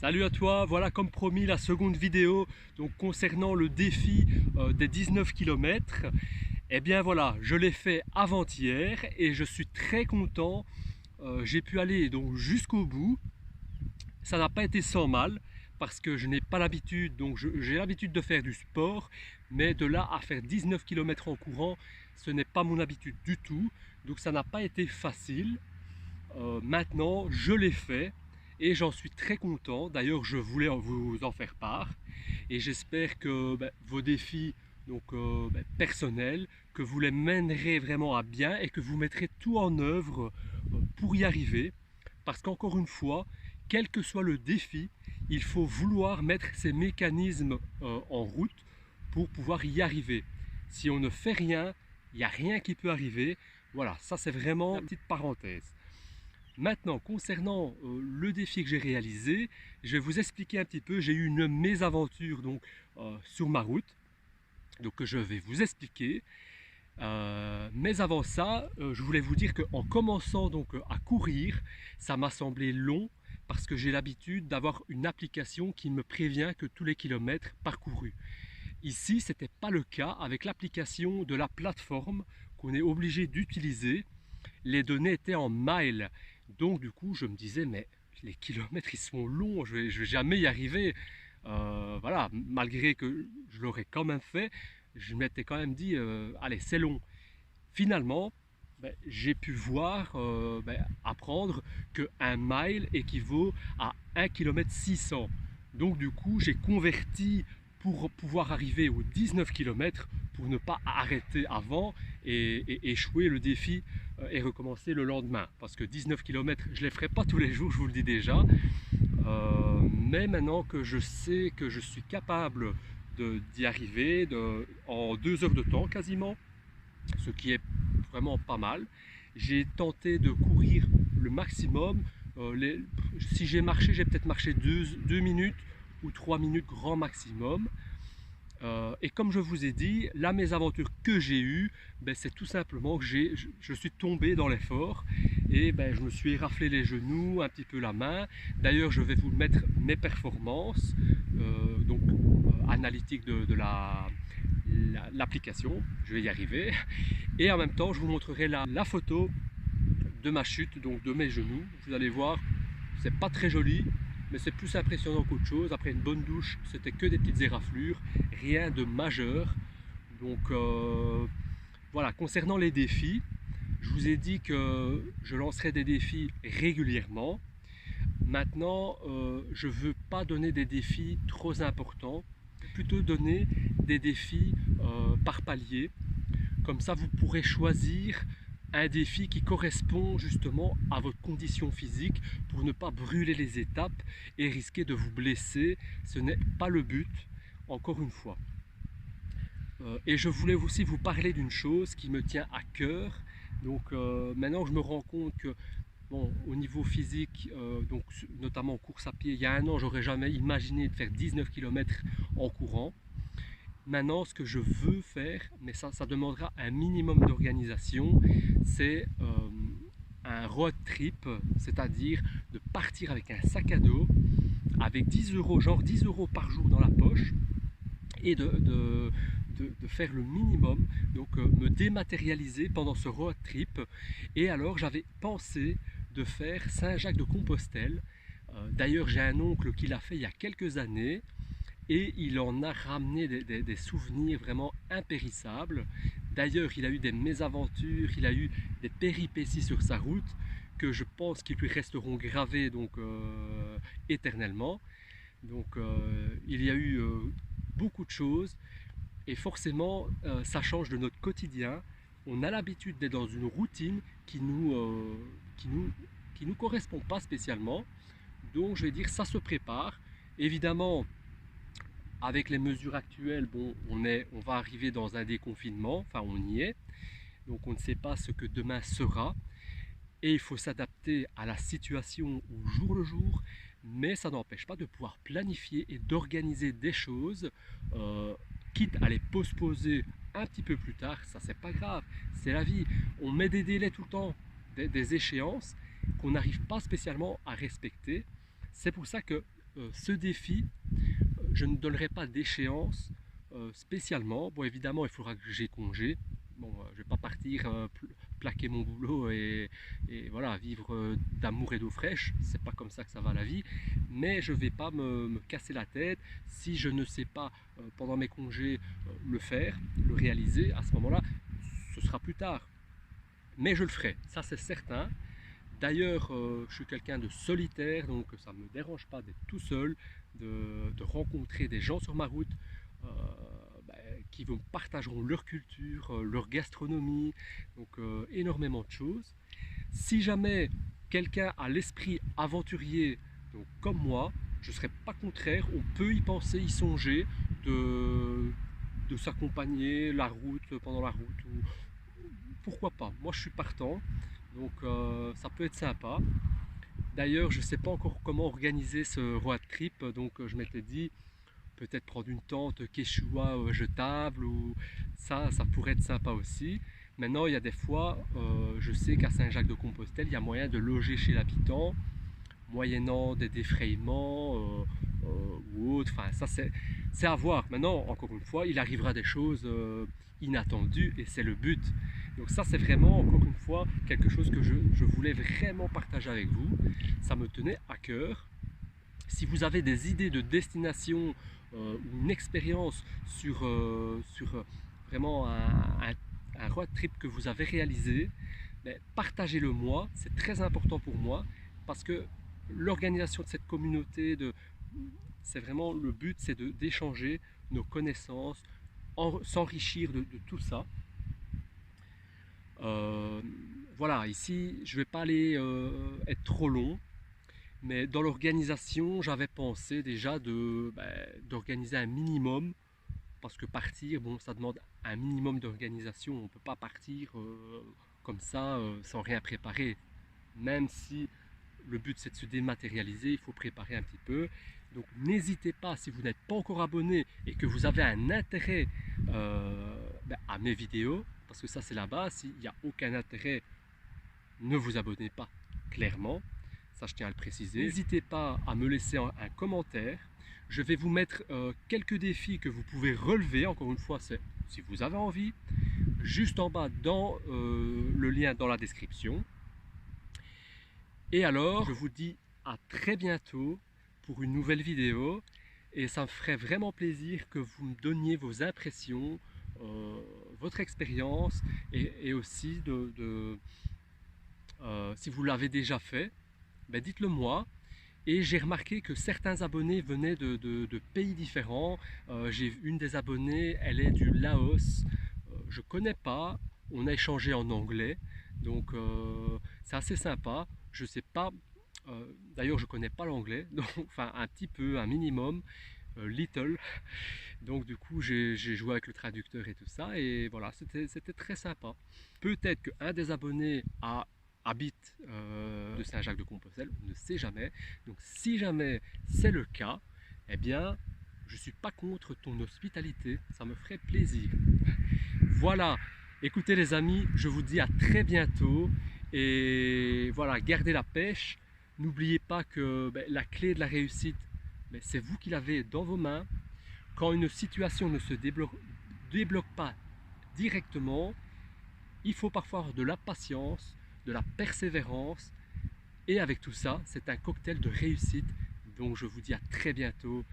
Salut à toi, voilà comme promis la seconde vidéo donc concernant le défi des 19 km. Eh bien voilà, je l'ai fait avant-hier et je suis très content. J'ai pu aller donc jusqu'au bout. Ça n'a pas été sans mal parce que je n'ai pas l'habitude, donc j'ai l'habitude de faire du sport, mais de là à faire 19 km en courant, ce n'est pas mon habitude du tout. Donc ça n'a pas été facile. Maintenant, je l'ai fait et j'en suis très content. D'ailleurs, je voulais vous en faire part et j'espère que vos défis personnels, que vous les mènerez vraiment à bien et que vous mettrez tout en œuvre pour y arriver. Parce qu'encore une fois, quel que soit le défi, il faut vouloir mettre ces mécanismes en route pour pouvoir y arriver. Si on ne fait rien, il n'y a rien qui peut arriver. Voilà, ça c'est vraiment une petite parenthèse. Maintenant, concernant le défi que j'ai réalisé, je vais vous expliquer un petit peu. J'ai eu une mésaventure sur ma route, donc que je vais vous expliquer. Mais avant ça, je voulais vous dire qu'en commençant à courir, ça m'a semblé long parce que j'ai l'habitude d'avoir une application qui me prévient que tous les kilomètres parcourus. Ici, ce n'était pas le cas avec l'application de la plateforme qu'on est obligé d'utiliser. Les données étaient en miles. Donc du coup, je me disais, mais les kilomètres, ils sont longs, je vais jamais y arriver. Voilà, malgré que je l'aurais quand même fait, je m'étais quand même dit, allez, c'est long. Finalement, j'ai pu voir, apprendre que 1 mile équivaut à 1 km 600. Donc du coup, j'ai converti pour pouvoir arriver aux 19 km pour ne pas arrêter avant et échouer le défi et recommencer le lendemain. Parce que 19 km, je ne les ferai pas tous les jours, je vous le dis déjà. Mais maintenant que je sais que je suis capable d'y arriver en 2 heures de temps quasiment, ce qui est vraiment pas mal, j'ai tenté de courir le maximum. Si j'ai marché, j'ai peut-être marché 2 minutes ou 3 minutes grand maximum. Et comme je vous ai dit, la mésaventure que j'ai eue, c'est tout simplement que je suis tombé dans l'effort et je me suis éraflé les genoux, un petit peu la main. D'ailleurs, je vais vous mettre mes performances, analytiques de l'application, je vais y arriver. Et en même temps, je vous montrerai la photo de ma chute, donc de mes genoux. Vous allez voir, c'est pas très joli, mais c'est plus impressionnant qu'autre chose. Après une bonne douche, c'était que des petites éraflures, rien de majeur. Donc voilà, concernant les défis, je vous ai dit que je lancerai des défis régulièrement. Maintenant, je ne veux pas donner des défis trop importants, plutôt donner des défis par palier. Comme ça, vous pourrez choisir un défi qui correspond justement à votre condition physique pour ne pas brûler les étapes et risquer de vous blesser. Ce n'est pas le but, encore une fois. Et je voulais aussi vous parler d'une chose qui me tient à cœur. Donc maintenant, je me rends compte que bon, au niveau physique, notamment en course à pied, il y a 1 an, j'aurais jamais imaginé de faire 19 km en courant. Maintenant, ce que je veux faire, mais ça demandera un minimum d'organisation, c'est un road trip, c'est-à-dire de partir avec un sac à dos, avec 10 euros, genre 10 euros par jour dans la poche, et de faire le minimum, donc me dématérialiser pendant ce road trip. Et alors, j'avais pensé de faire Saint-Jacques-de-Compostelle. D'ailleurs, j'ai un oncle qui l'a fait il y a quelques années, et il en a ramené des souvenirs vraiment impérissables. D'ailleurs, il a eu des mésaventures, il a eu des péripéties sur sa route que je pense qu'ils lui resteront gravées éternellement. Donc il y a eu beaucoup de choses et forcément ça change de notre quotidien. On a l'habitude d'être dans une routine qui nous correspond pas spécialement. Donc je vais dire ça se prépare. Évidemment, avec les mesures actuelles, bon, on va arriver dans un déconfinement, enfin on y est, donc on ne sait pas ce que demain sera, et il faut s'adapter à la situation au jour le jour, mais ça n'empêche pas de pouvoir planifier et d'organiser des choses, quitte à les postposer un petit peu plus tard, ça c'est pas grave, c'est la vie, on met des délais tout le temps, des échéances qu'on n'arrive pas spécialement à respecter. C'est pour ça que ce défi, je ne donnerai pas d'échéance spécialement. Bon, évidemment, il faudra que j'ai congé. Bon, je ne vais pas partir plaquer mon boulot et voilà, vivre d'amour et d'eau fraîche. C'est pas comme ça que ça va la vie. Mais je ne vais pas me casser la tête si je ne sais pas pendant mes congés le faire, le réaliser. À ce moment-là, ce sera plus tard. Mais je le ferai, ça c'est certain. D'ailleurs, je suis quelqu'un de solitaire, donc ça ne me dérange pas d'être tout seul, de rencontrer des gens sur ma route euh, qui me partageront leur culture, leur gastronomie, donc énormément de choses. Si jamais quelqu'un a l'esprit aventurier, donc comme moi, je ne serais pas contraire, on peut y penser, y songer, de s'accompagner la route, pendant la route, ou pourquoi pas. Moi je suis partant, donc ça peut être sympa. D'ailleurs, je ne sais pas encore comment organiser ce road trip, donc je m'étais dit peut-être prendre une tente Quechua jetable, ou ça pourrait être sympa aussi. Maintenant, il y a des fois, je sais qu'à Saint-Jacques-de-Compostelle, il y a moyen de loger chez l'habitant, moyennant des défrayements ou autres. Enfin, ça c'est à voir. Maintenant, encore une fois, il arrivera des choses inattendues et c'est le but. Donc ça, c'est vraiment, encore une fois, quelque chose que je voulais vraiment partager avec vous. Ça me tenait à cœur. Si vous avez des idées de destination ou une expérience sur vraiment un road trip que vous avez réalisé, partagez-le moi, c'est très important pour moi parce que l'organisation de cette communauté, c'est vraiment le but, c'est d'échanger nos connaissances, s'enrichir de tout ça. Voilà, ici je ne vais pas aller être trop long, mais dans l'organisation j'avais pensé déjà d'organiser un minimum, parce que partir, bon, ça demande un minimum d'organisation. On ne peut pas partir comme ça sans rien préparer, même si le but c'est de se dématérialiser, il faut préparer un petit peu. Donc n'hésitez pas, si vous n'êtes pas encore abonné et que vous avez un intérêt à mes vidéos, parce que ça c'est la base. S'il n'y a aucun intérêt, ne vous abonnez pas, clairement, ça je tiens à le préciser. N'hésitez pas à me laisser un commentaire. Je vais vous mettre quelques défis que vous pouvez relever, encore une fois, c'est si vous avez envie, juste en bas dans le lien dans la description. Et alors, je vous dis à très bientôt pour une nouvelle vidéo, et ça me ferait vraiment plaisir que vous me donniez vos impressions, votre expérience, et aussi si vous l'avez déjà fait, dites-le moi. Et j'ai remarqué que certains abonnés venaient de pays différents. J'ai une des abonnées, elle est du Laos. Je ne connais pas, on a échangé en anglais, donc c'est assez sympa. Je sais pas, d'ailleurs je ne connais pas l'anglais, donc enfin un petit peu, un minimum, little. Donc du coup j'ai joué avec le traducteur et tout ça, et voilà, c'était très sympa. Peut-être qu'un des abonnés habite de Saint-Jacques-de-Compostelle, on ne sait jamais. Donc si jamais c'est le cas, eh bien je ne suis pas contre ton hospitalité, ça me ferait plaisir. Voilà, écoutez les amis, je vous dis à très bientôt, et voilà, gardez la pêche. N'oubliez pas que la clé de la réussite, c'est vous qui l'avez dans vos mains. Quand une situation ne se débloque pas directement, il faut parfois avoir de la patience, de la persévérance, et avec tout ça, c'est un cocktail de réussite. Donc je vous dis à très bientôt.